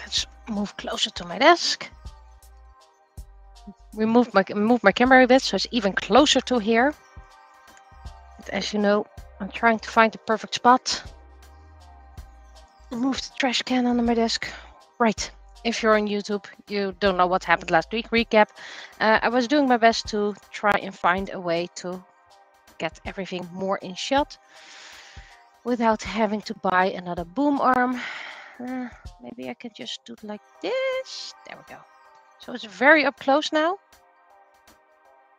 Let's move closer to my desk. Move my camera a bit so it's even closer to here. But as you know, I'm trying to find the perfect spot. Remove the trash can under my desk. Right. If you're on YouTube, you don't know what happened last week. Recap. I was doing my best to try and find a way to get everything more in shot without having to buy another boom arm. Maybe I could just do it like this. There we go. So it's very up close now.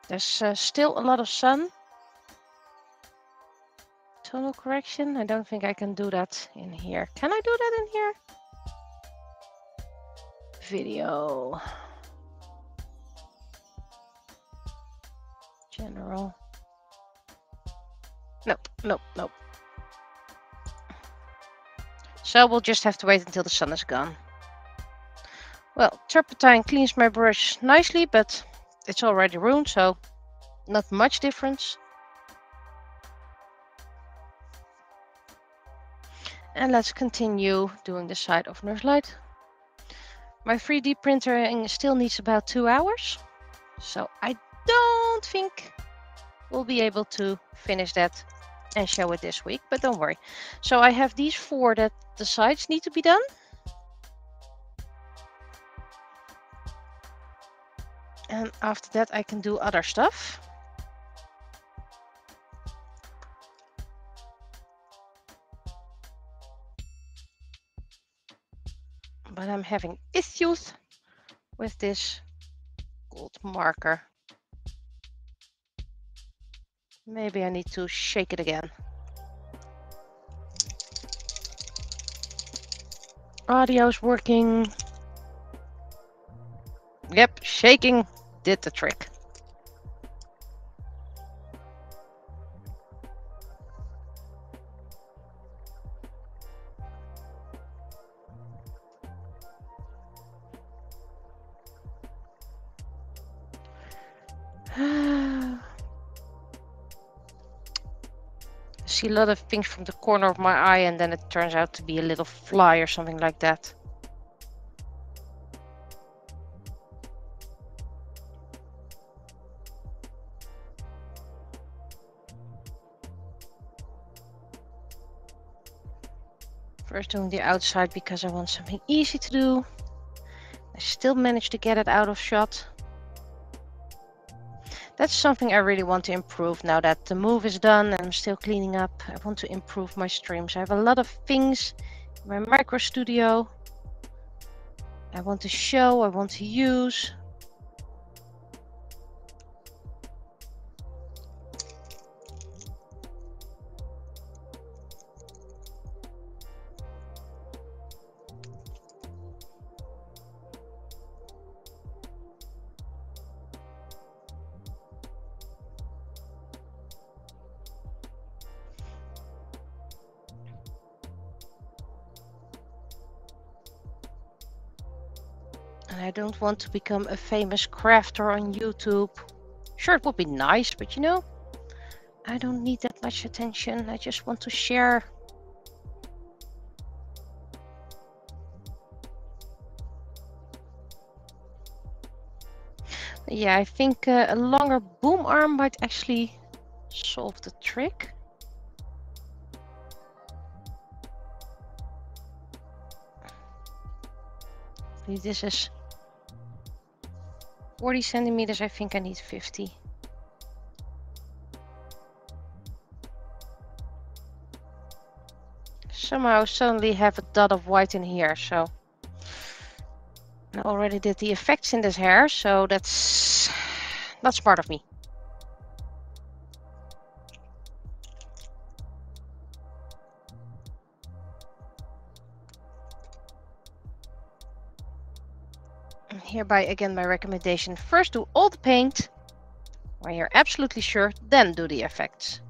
There's still a lot of sun. Tonal correction. I don't think I can do that in here. Can I do that in here? Video. General. Nope, nope, nope. So we'll just have to wait until the sun is gone. Well, turpentine cleans my brush nicely, but it's already ruined, so not much difference. And let's continue doing the side of Nurse Light. My 3D printing still needs about 2 hours, so I don't think we'll be able to finish that and show it this week, but don't worry. So I have these 4 that the sides need to be done. And after that I can do other stuff. But I'm having issues with this gold marker. Maybe I need to shake it again. Audio's working. Yep, shaking did the trick. See a lot of things from the corner of my eye, and then it turns out to be a little fly or something like that. First doing the outside because I want something easy to do. I still managed to get it out of shot. That's something I really want to improve now that the move is done and I'm still cleaning up. I want to improve my streams. I have a lot of things in my micro studio I want to show, I want to use. And I don't want to become a famous crafter on YouTube. Sure, it would be nice, but you know, I don't need that much attention. I just want to share. Yeah, I think a longer boom arm might actually solve the trick. This is 40 centimeters. I think I need 50. Somehow suddenly have a dot of white in here, so I already did the effects in this hair, so that's not smart of me. And hereby again my recommendation, first do all the paint when you're absolutely sure, then do the effects.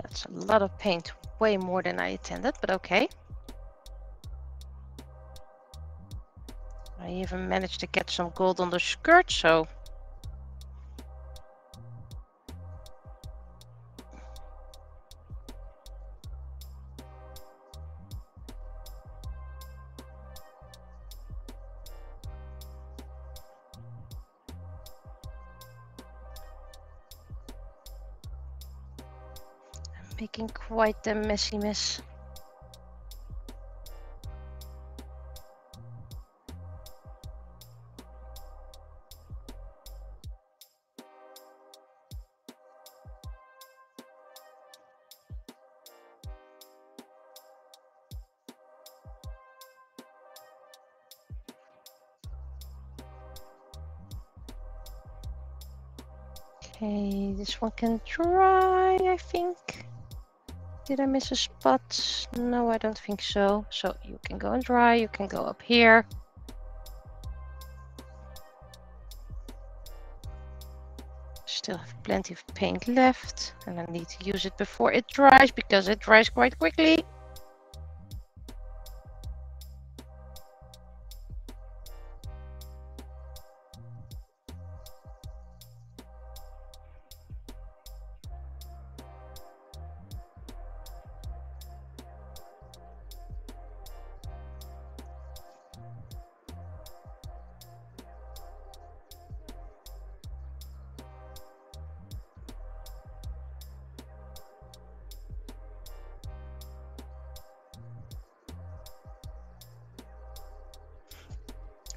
That's a lot of paint, way more than I intended, but okay. I even managed to get some gold on the skirt, so I'm making quite a messy mess. Okay, this one can dry, I think. Did I miss a spot? No, I don't think so. So you can go and dry, you can go up here. Still have plenty of paint left, and I need to use it before it dries because it dries quite quickly.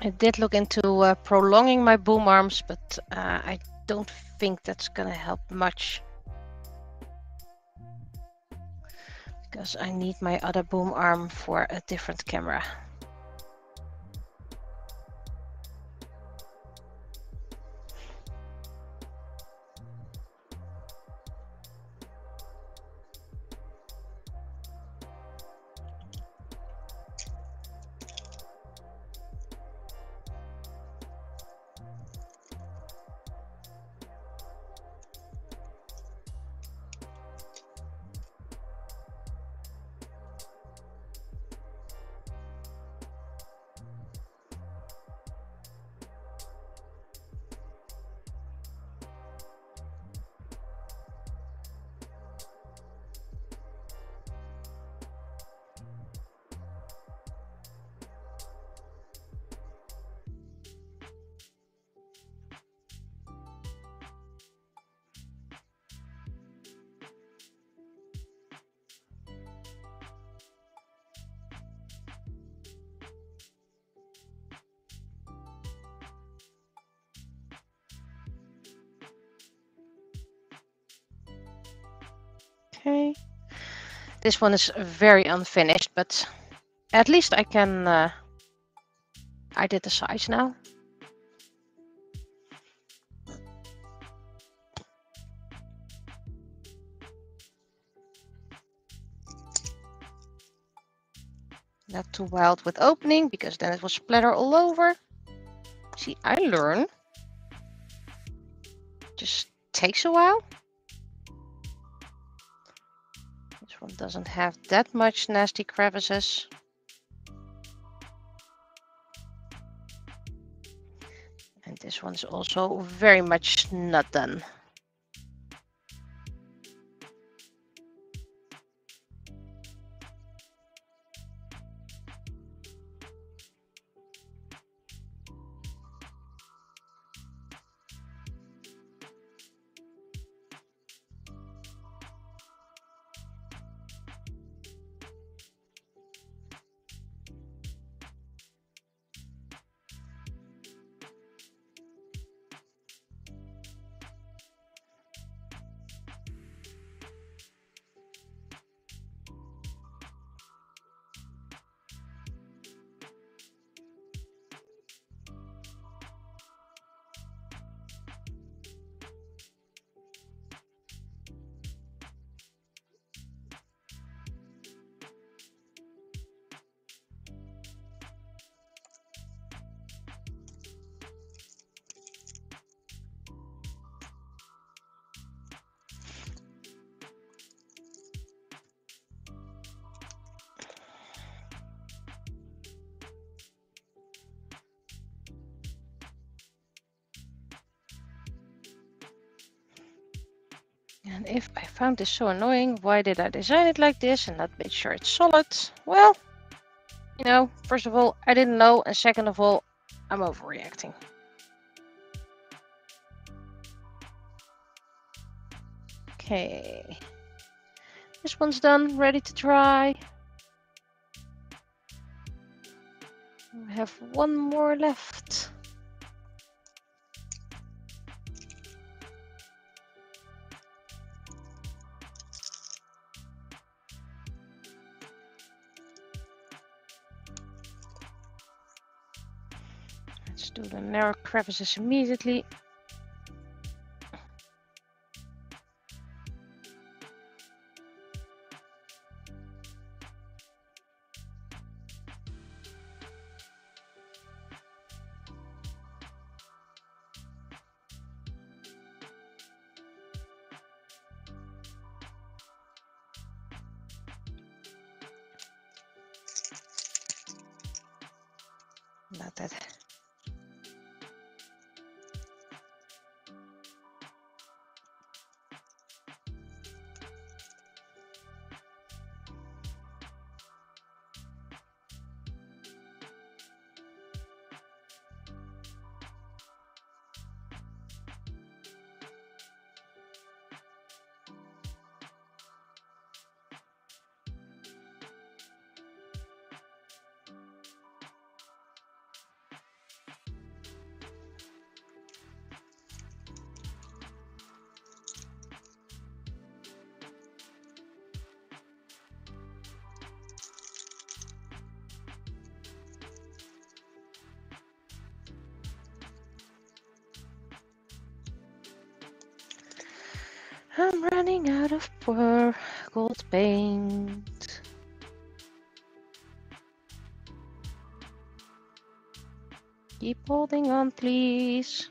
I did look into prolonging my boom arms, but I don't think that's gonna help much because I need my other boom arm for a different camera. Okay, this one is very unfinished, but at least I can, I did the sides now. Not too wild with opening because then it will splatter all over. See, I learn. Just takes a while. This one doesn't have that much nasty crevices. And this one's also very much not done. And if I found this so annoying, why did I design it like this and not make sure it's solid? Well, you know, first of all, I didn't know, and second of all, I'm overreacting. Okay. This one's done, ready to try. We have one more left. Let's do the narrow crevices immediately. Not that. I'm running out of gold paint. Keep holding on, please.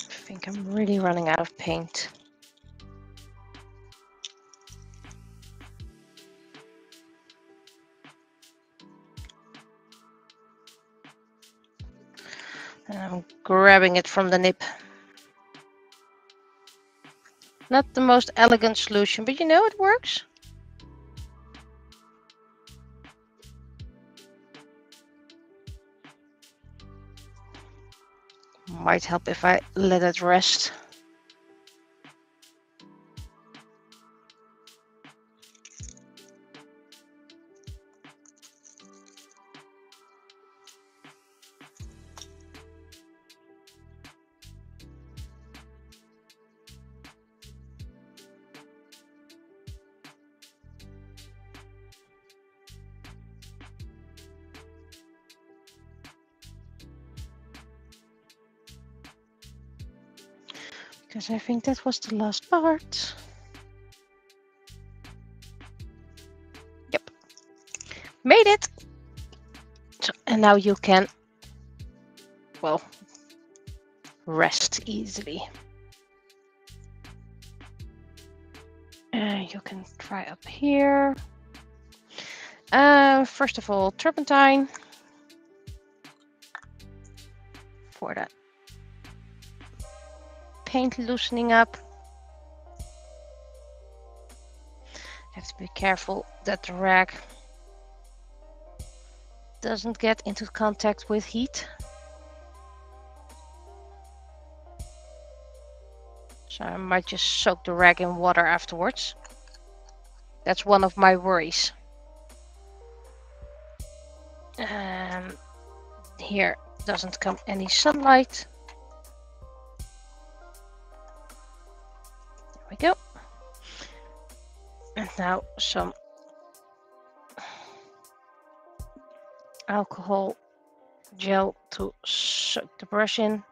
I think I'm really running out of paint. And I'm grabbing it from the nib. Not the most elegant solution, but you know it works. Might help if I let it rest. Because I think that was the last part. Yep. Made it! So, and now you can, well, rest easily. You can try up here. First of all, turpentine for that paint loosening up. Have to be careful that the rag doesn't get into contact with heat. So I might just soak the rag in water afterwards. That's one of my worries. Here doesn't come any sunlight. There we go. And now some alcohol gel to soak the brush in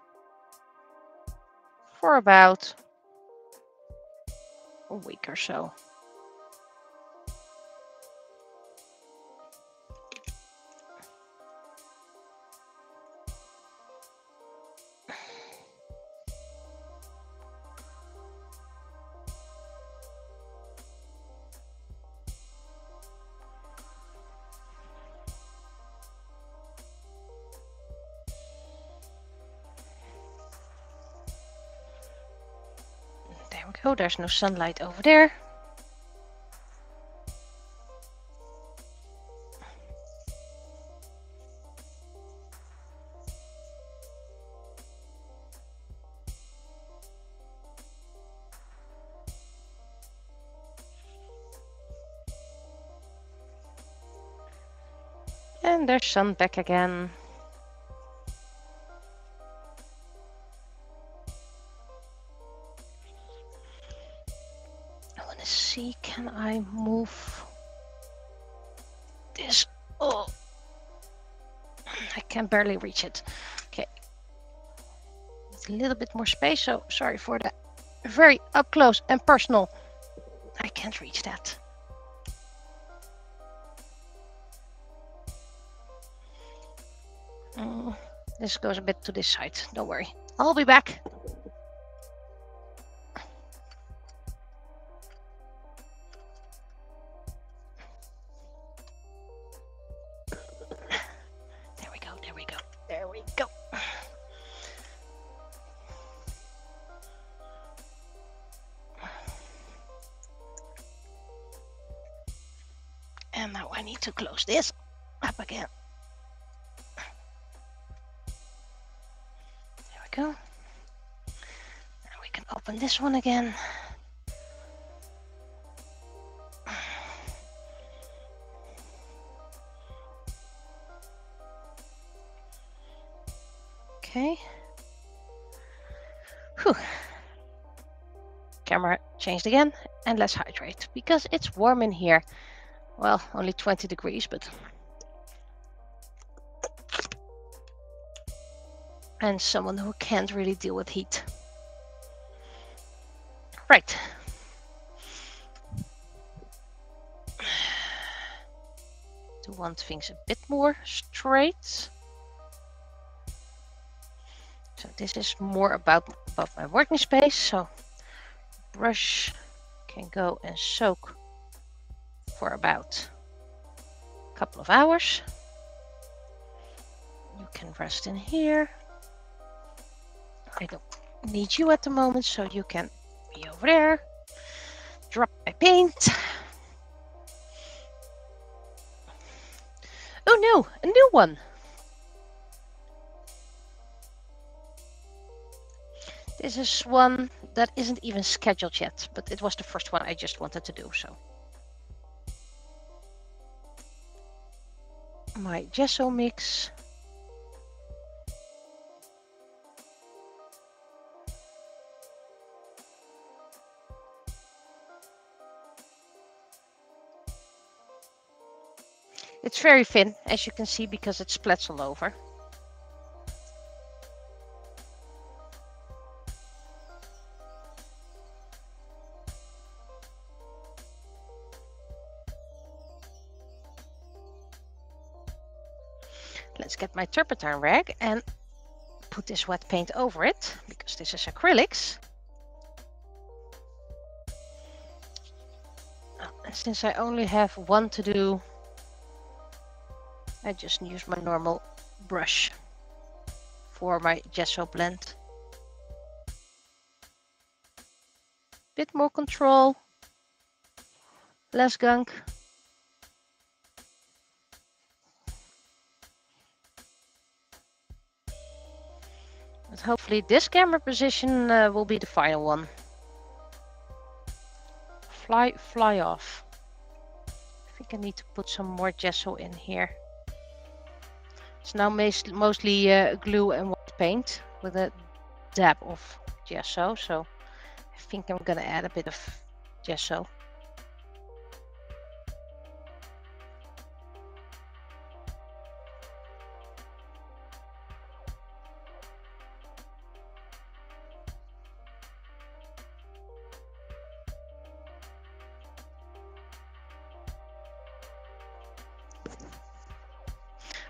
for about a week or so. go, there's no sunlight over there. And there's sun back again. I want to see, can I move this? Oh, I can barely reach it. Okay, it's a little bit more space, so sorry for that. Very up close and personal. I can't reach that. This goes a bit to this side, don't worry. I'll be back. There we go, there we go, there we go. And now I need to close this up again. There we go. Now we can open this one again. Okay. Whew. Camera changed again, and let's hydrate because it's warm in here. Well, only 20 degrees, but... And someone who can't really deal with heat. Right. To want things a bit more straight. So this is more about my working space. So brush can go and soak for about a couple of hours. You can rest in here. I don't need you at the moment, so you can be over there. Drop my paint. Oh no, a new one. This is one that isn't even scheduled yet, but it was the first one I just wanted to do, so. My gesso mix. It's very thin, as you can see, because it splats all over. Let's get my turpentine rag and put this wet paint over it, because this is acrylics. And since I only have one to do, I just use my normal brush for my gesso blend. Bit more control, less gunk. But hopefully this camera position will be the final one. Fly off. I think I need to put some more gesso in here. It's now mostly glue and white paint with a dab of gesso, so I think I'm gonna add a bit of gesso.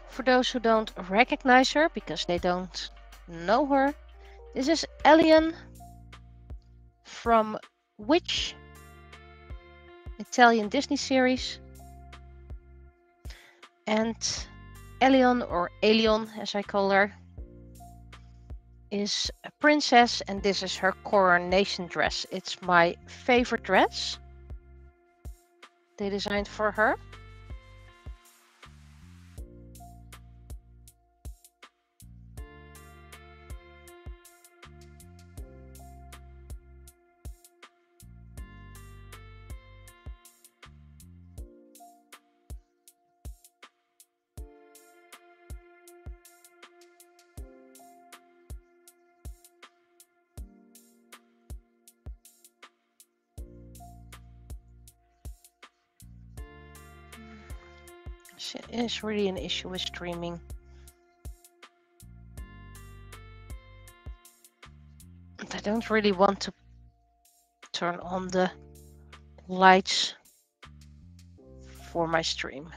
For those who don't recognize her, because they don't know her, this is Alien from Witch, Italian Disney series, and Alien, or Alien as I call her, is a princess, and this is her coronation dress. It's my favorite dress they designed for her. It's really an issue with streaming. I don't really want to turn on the lights for my stream.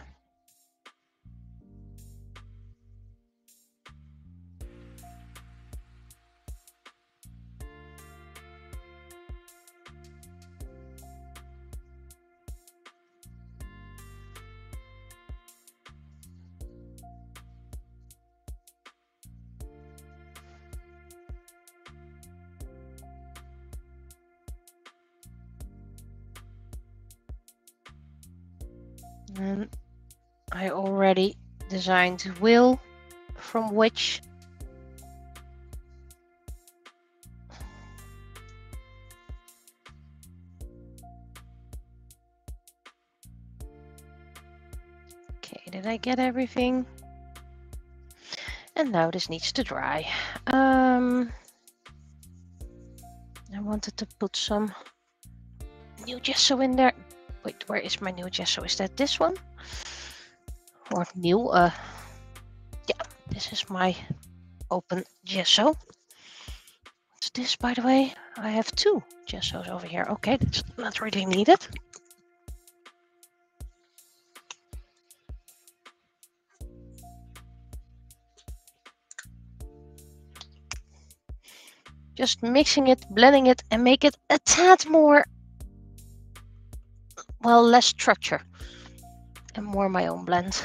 And I already designed wheel from which okay, did I get everything? And now this needs to dry. I wanted to put some new gesso in there. Wait, where is my new gesso? Is that this one? Or new? Yeah, this is my open gesso. What's this, by the way? I have two gessos over here. Okay, that's not really needed. Just mixing it, blending it, and make it a tad more, well, less structure and more my own blend.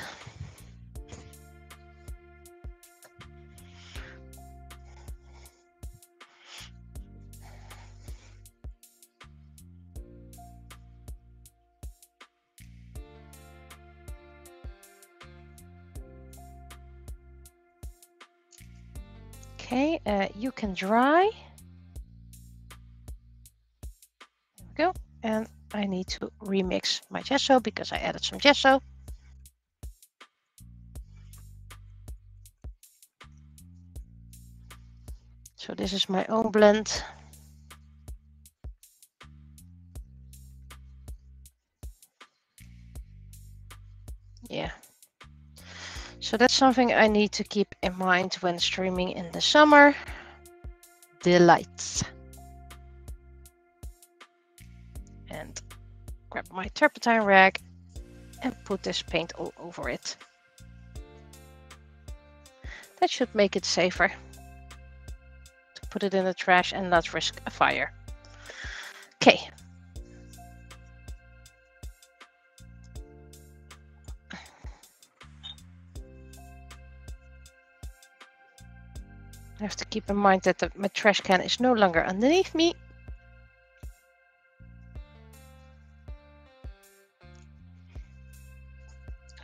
Okay, you can dry. There we go. And I need to remix my gesso because I added some gesso. So this is my own blend. Yeah. So that's something I need to keep in mind when streaming in the summer. The lights. And grab my turpentine rag and put this paint all over it. That should make it safer to put it in the trash and not risk a fire. Okay. I have to keep in mind that my trash can is no longer underneath me.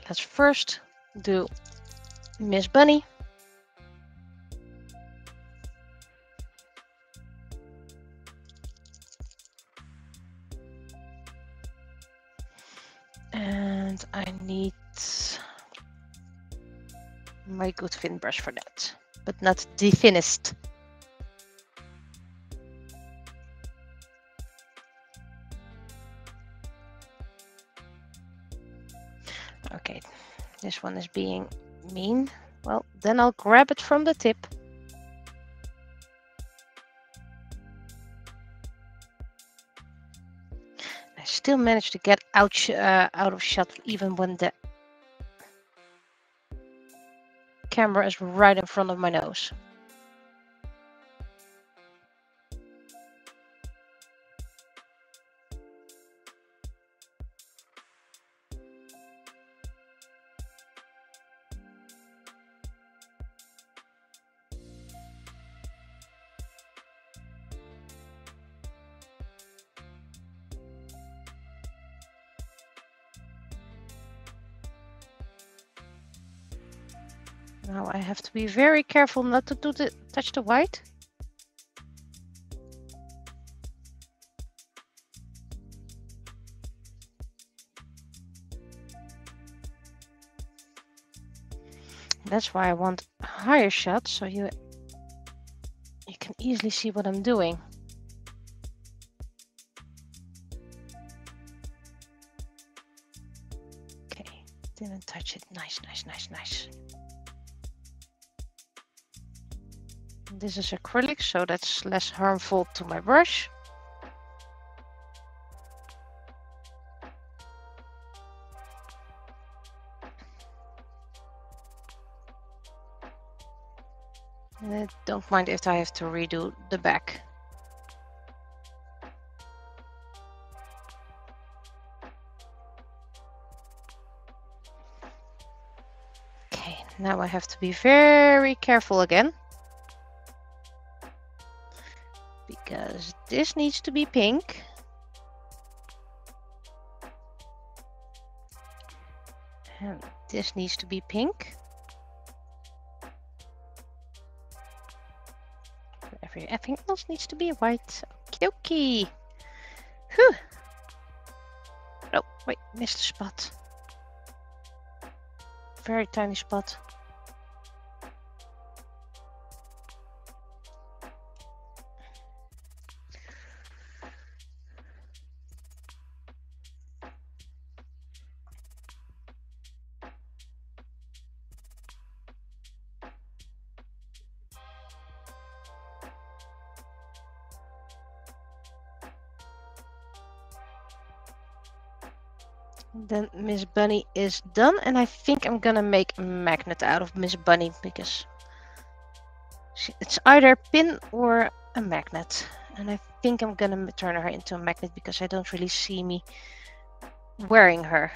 Let's first do Miss Bunny. And I need my good thin brush for that, but not the thinnest. Okay, this one is being mean. Well, then I'll grab it from the tip. I still managed to get out of shot even when the camera is right in front of my nose. Now I have to be very careful not to touch the white. That's why I want a higher shot, so you can easily see what I'm doing. Okay, didn't touch it. Nice, nice, nice, nice. This is acrylic, so that's less harmful to my brush. And I don't mind if I have to redo the back. Okay, now I have to be very careful again. Because this needs to be pink. And this needs to be pink. Everything else needs to be white. Okie dokie. Whew. Oh, wait, missed a spot. Very tiny spot. Then Miss Bunny is done, and I think I'm gonna make a magnet out of Miss Bunny because it's either a pin or a magnet. And I think I'm gonna turn her into a magnet because I don't really see me wearing her.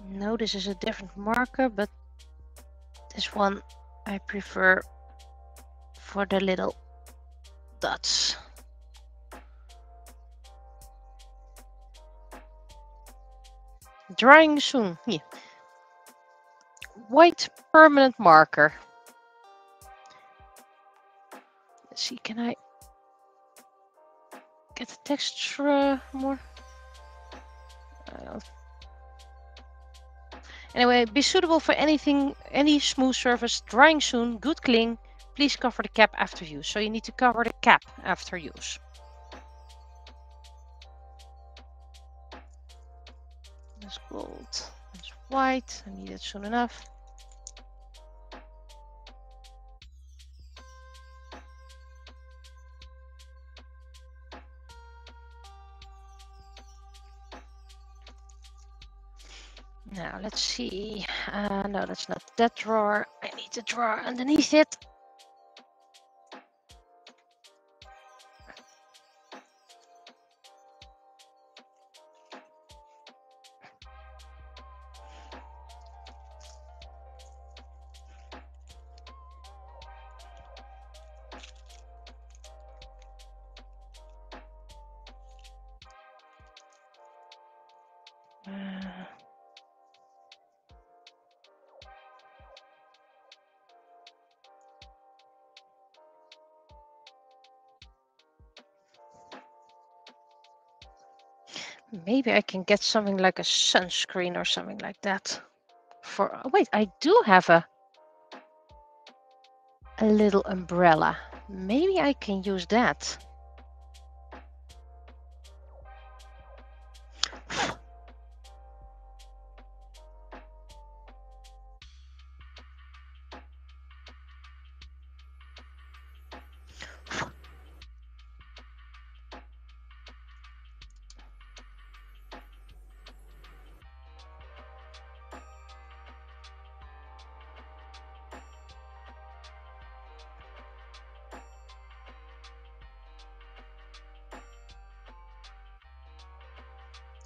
No, this is a different marker, but this one I prefer for the little dots. Drying soon. Here. White permanent marker. Let's see, can I get the texture more? Anyway, be suitable for any smooth surface. Drying soon, good cling. Please cover the cap after use. So you need to cover the cap after use. That's gold. That's white. I need it soon enough. Now let's see. No, that's not that drawer. I need the drawer underneath it. Maybe I can get something like a sunscreen or something like that. Wait, I do have a little umbrella. Maybe I can use that.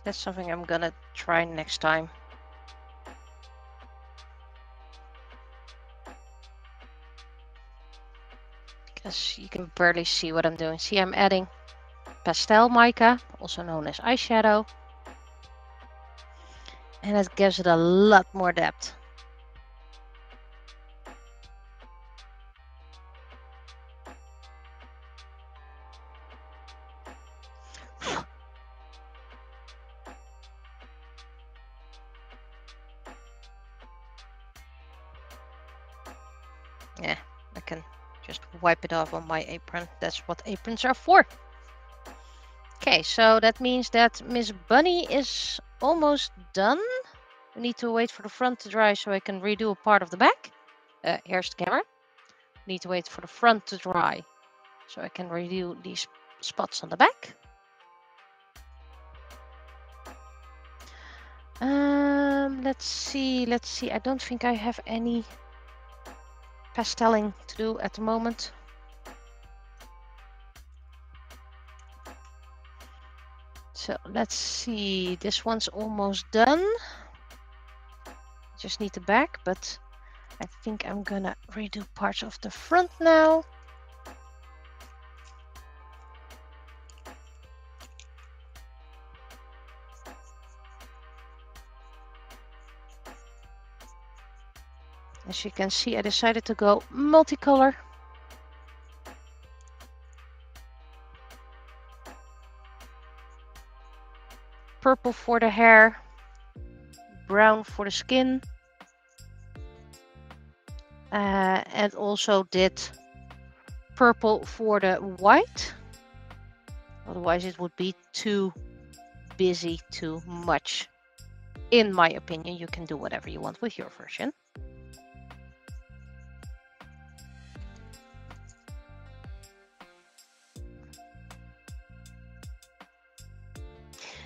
That's something I'm gonna try next time. Because you can barely see what I'm doing. See, I'm adding pastel mica, also known as eyeshadow. And it gives it a lot more depth. Yeah, I can just wipe it off on my apron. That's what aprons are for. Okay, so that means that Miss Bunny is almost done. We need to wait for the front to dry so I can redo a part of the back. Here's the camera. Need to wait for the front to dry so I can redo these spots on the back. Let's see. I don't think I have any pasteling to do at the moment. So let's see. This one's almost done. Just need the back, but I think I'm gonna redo parts of the front now. As you can see, I decided to go multicolor. Purple for the hair, brown for the skin, and also did purple for the white. Otherwise it would be too busy, too much. In my opinion, you can do whatever you want with your version.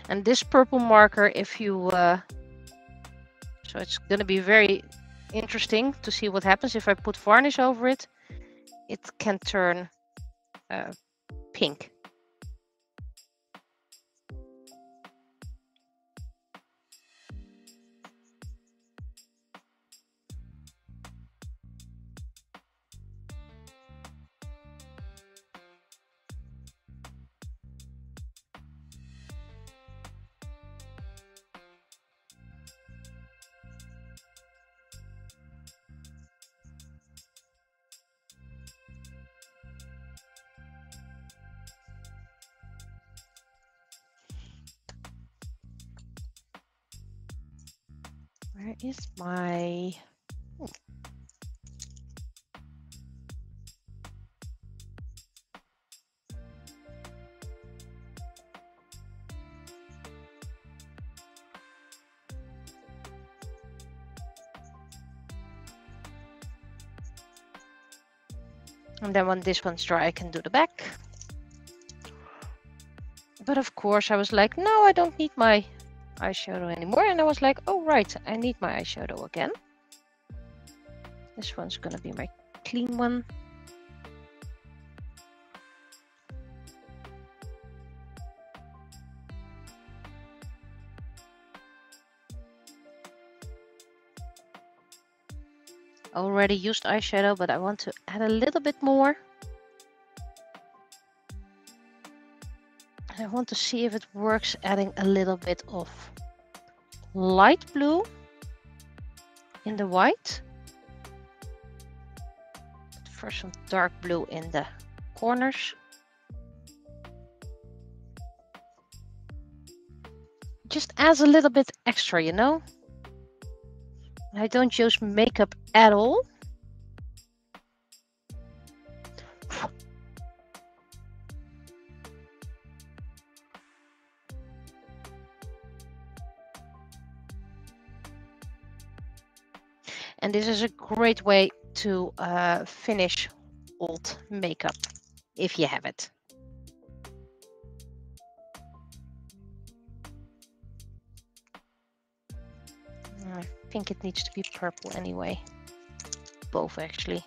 And this purple marker, if you so it's going to be very interesting to see what happens if I put varnish over it. It can turn pink. Where is my... And then when this one's dry, I can do the back. But of course, I was like, no, I don't need my eyeshadow anymore. And I was like, oh, right, I need my eyeshadow again. This one's gonna be my clean one. Already used eyeshadow, but I want to add a little bit more. I want to see if it works adding a little bit of light blue in the white. First some dark blue in the corners. Just adds a little bit extra, you know? I don't use makeup at all. And this is a great way to finish old makeup, if you have it. I think it needs to be purple anyway. Both, actually.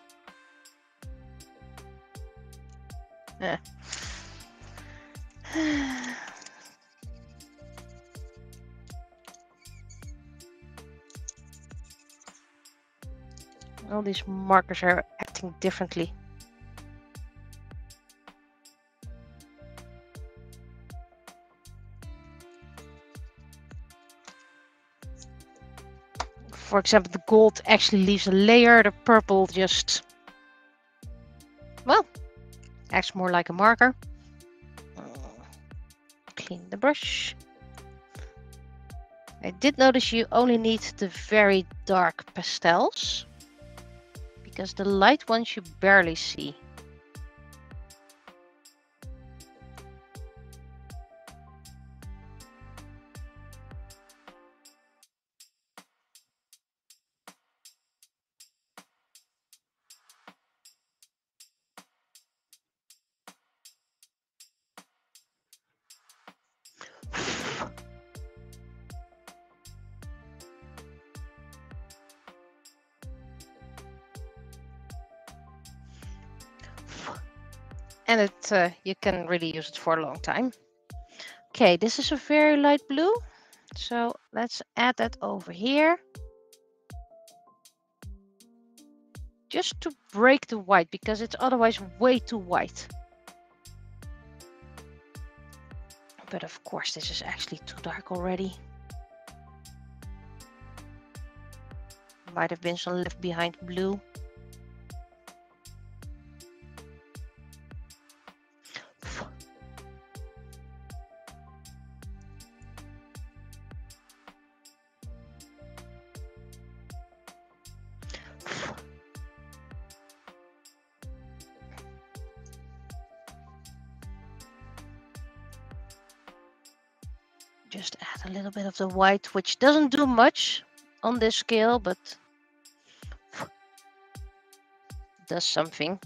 All these markers are acting differently. For example, the gold actually leaves a layer, the purple just, well, acts more like a marker. Clean the brush. I did notice you only need the very dark pastels, because the light ones you barely see. And it you can really use it for a long time. Okay, this is a very light blue, so let's add that over here. Just to break the white, because it's otherwise way too white. But of course, this is actually too dark already. Might have been some left behind blue. Just add a little bit of the white, which doesn't do much on this scale, but does something.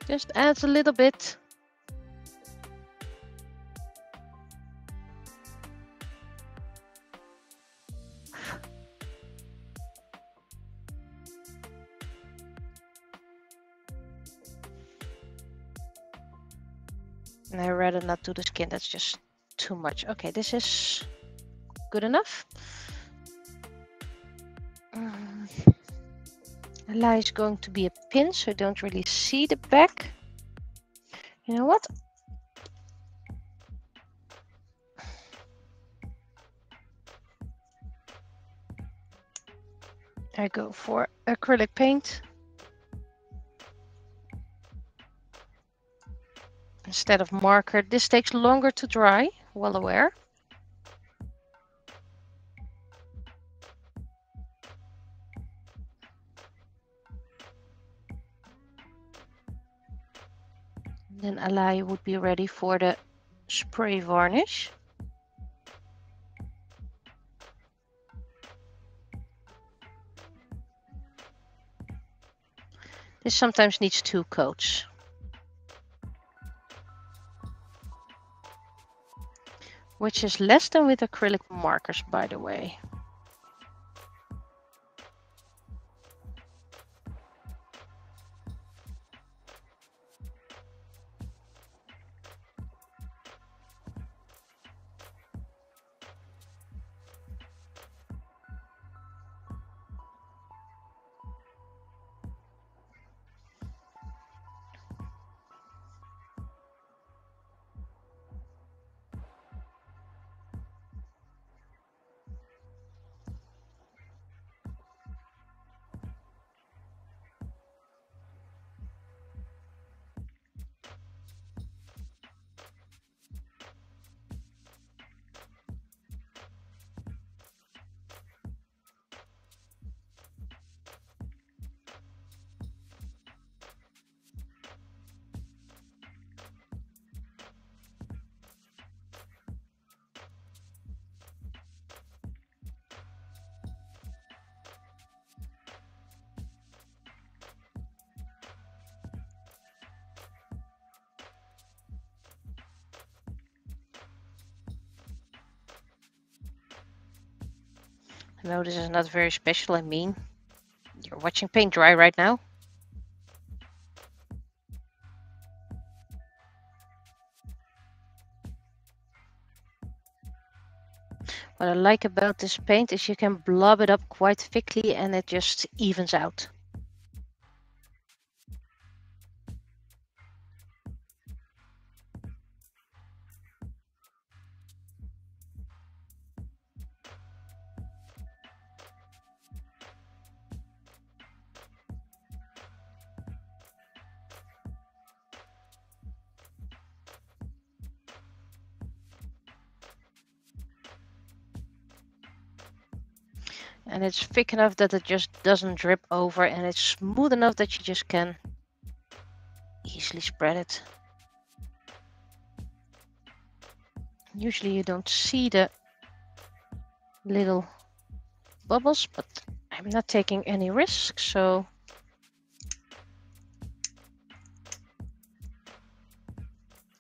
Just adds a little bit. And I'd rather not do the skin, that's just too much. Okay, this is good enough. The lie is going to be a pin, so I don't really see the back. You know what? I go for acrylic paint instead of marker. This takes longer to dry, well aware. Then Alai would be ready for the spray varnish. This sometimes needs 2 coats. Which is less than with acrylic markers, by the way. No, this is not very special. I mean, you're watching paint dry right now. What I like about this paint is you can blob it up quite thickly and it just evens out. And it's thick enough that it just doesn't drip over, and it's smooth enough that you just can easily spread it. Usually you don't see the little bubbles, but I'm not taking any risks, so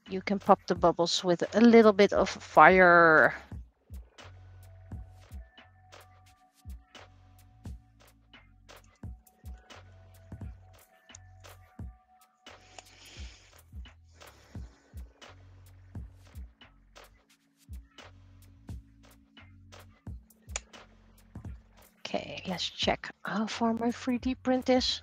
you can pop the bubbles with a little bit of fire. Okay, let's check how far my 3D print is.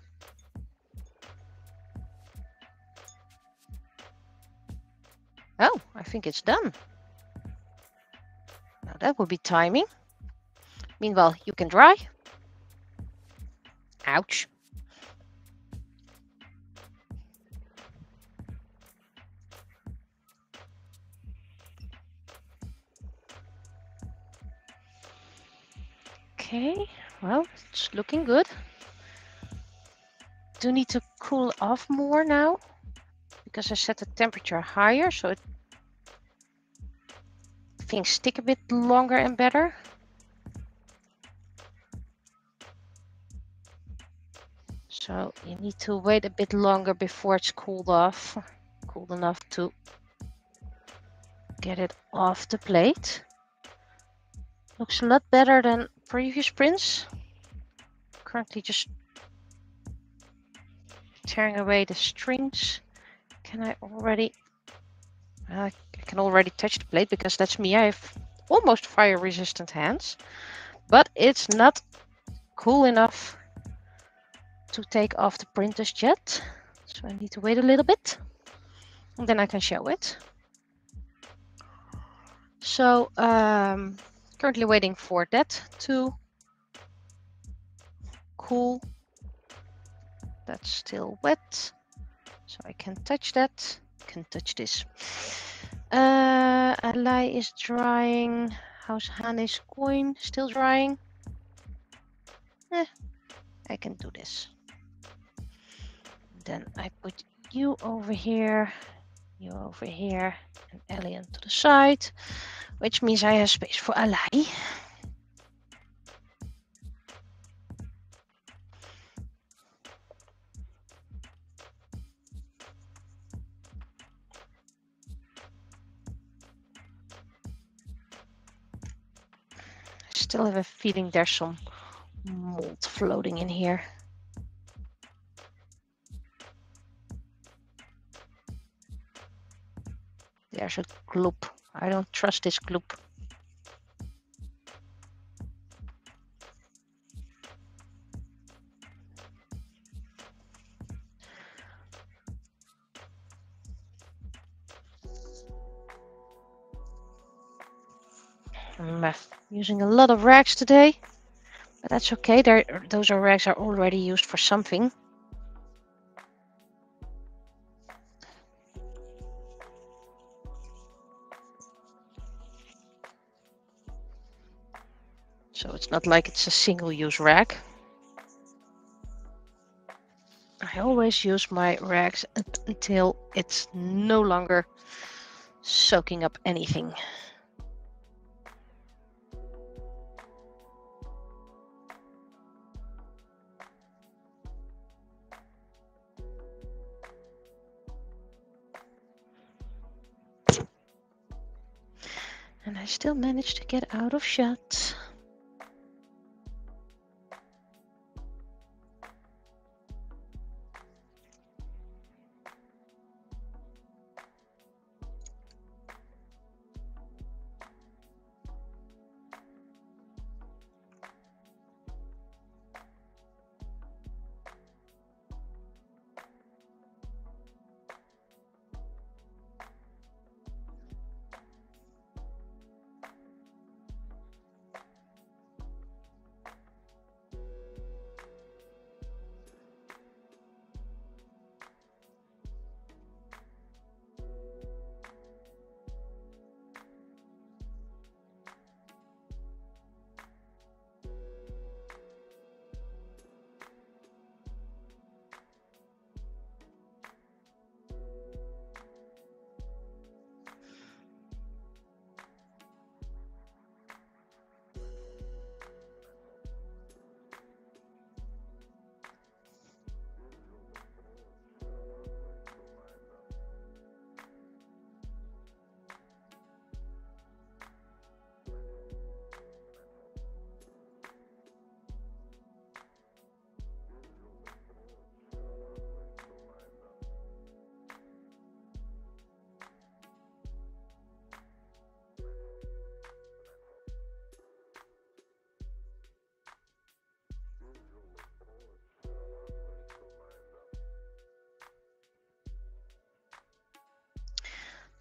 Oh, I think it's done. Now that would be timing. Meanwhile, you can dry. Ouch. Okay, well, it's looking good. Do need to cool off more now because I set the temperature higher, so things stick a bit longer and better. So you need to wait a bit longer before it's cooled off, cooled enough to get it off the plate. Looks a lot better than previous prints. Currently just tearing away the strings. Can I already? I can already touch the plate because that's me. I have almost fire resistant hands, but it's not cool enough to take off the printers yet. So I need to wait a little bit and then I can show it. So currently waiting for that to cool. That's still wet, so I can touch that. Can touch this. Alai is drying. How's Hane's coin? Still drying. I can do this. Then I put you over here, you over here, and Alien to the side, which means I have space for Alai. I still have a feeling there's some mold floating in here. There's a gloop. I don't trust this gloop. I'm using a lot of rags today, but that's okay. Those rags are already used for something. So it's not like it's a single-use rag. I always use my rags until it's no longer soaking up anything. And I still managed to get out of shot.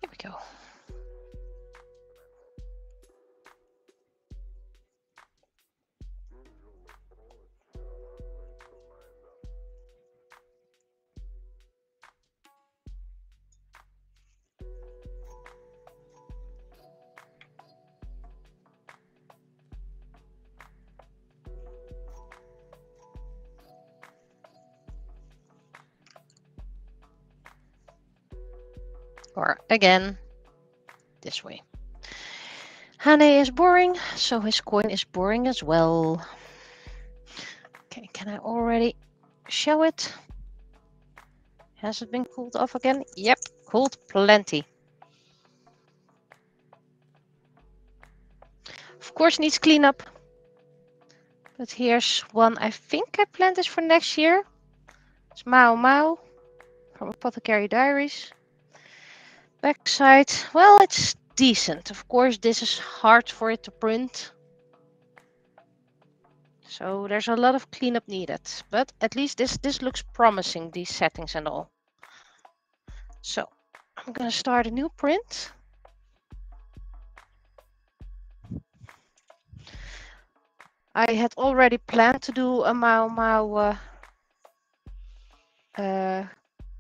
Here we go. Or again, this way. Hane is boring, so his coin is boring as well. Okay, can I already show it? Has it been cooled off again? Yep, cooled plenty. Of course, needs cleanup. But here's one I think I planned this for next year. It's Mao Mao from Apothecary Diaries. Backside, well, it's decent. Of course, this is hard for it to print. So there's a lot of cleanup needed. But at least this looks promising, these settings and all. So I'm going to start a new print. I had already planned to do a Mao Mao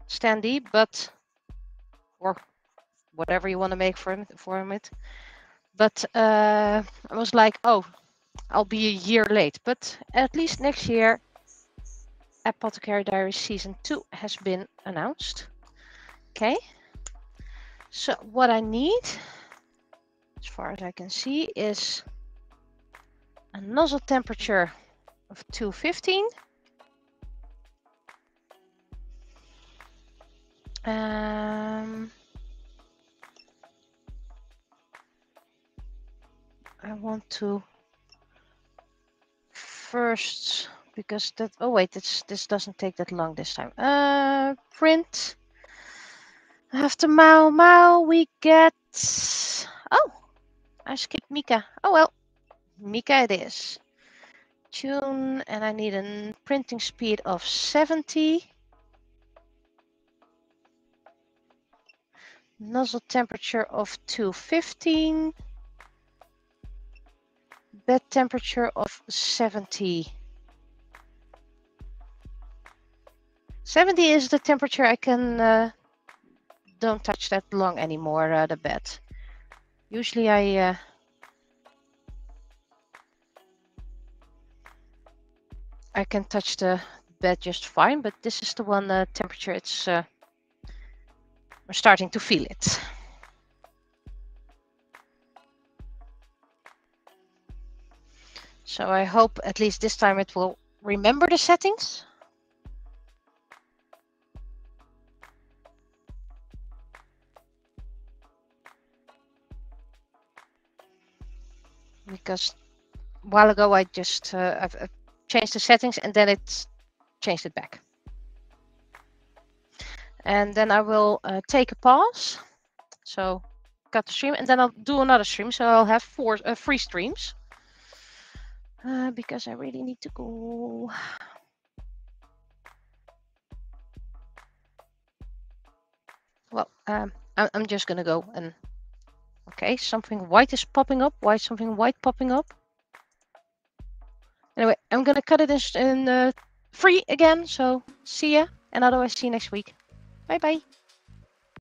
standee, but or whatever you want to make for it. But I was like, oh, I'll be a year late. But at least next year, Apothecary Diaries Season 2 has been announced. Okay. So what I need, as far as I can see, is a nozzle temperature of 215. I want to first, because that, oh wait, this doesn't take that long this time. Print. After Mao Mao, we get, oh, I skipped Mika. Oh well, Mika it is. Tune, and I need a printing speed of 70. Nozzle temperature of 215. Bed temperature of 70. 70 is the temperature I can don't touch that long anymore, the bed. Usually I can touch the bed just fine, but this is the one temperature it's I'm starting to feel it. So I hope at least this time it will remember the settings. Because a while ago I just I've changed the settings and then it's changed it back. And then I will take a pause. So cut the stream and then I'll do another stream. So I'll have 3 streams. Because I really need to go. Well, I'm just gonna go and okay, something white is popping up. Why is something white popping up? Anyway, I'm gonna cut it in 3 again. So see ya, and otherwise see you next week. Bye bye.